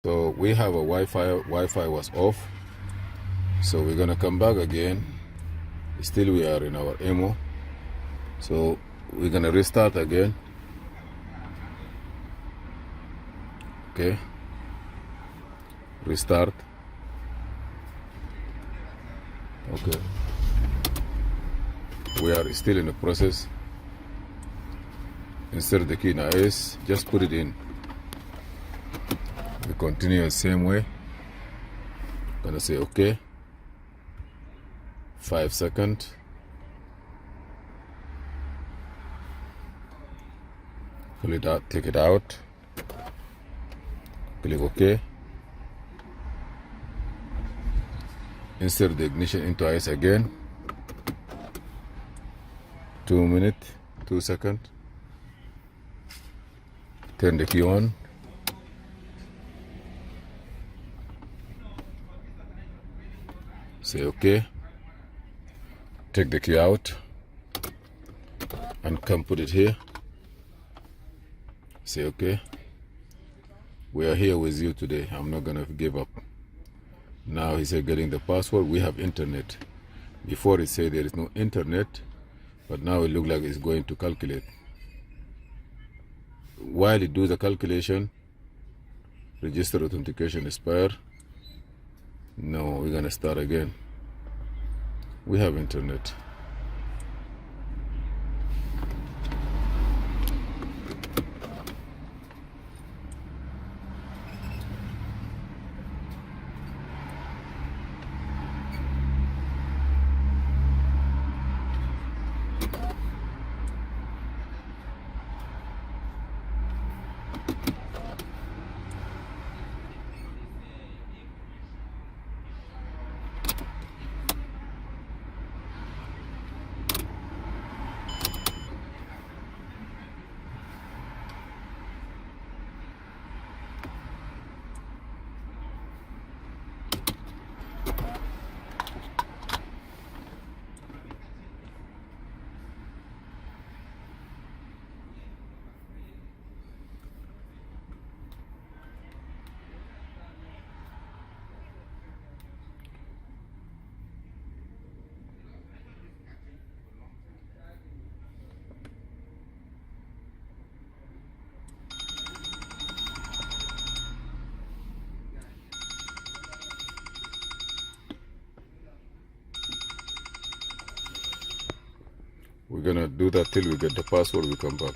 So we have a Wi-Fi was off, so we're gonna come back again. Still we are in our ammo, so we're gonna restart again. Okay, restart. Okay, we are still in the process. Insert the key in IS, just put it in. We continue the same way. Gonna say okay. 5 seconds. Pull it out, take it out. Click OK. Insert the ignition into IS again. 2 minutes, 2 seconds. Turn the key on. Say OK. Take the key out and come put it here. Say OK. We are here with you today. I'm not gonna give up. Now he said getting the password. We have internet. Before it said there is no internet, but now it looks like it's going to calculate. While it does the calculation, register authentication expire. No, we're gonna start again. We have internet. We're gonna do that till we get the password. We come back.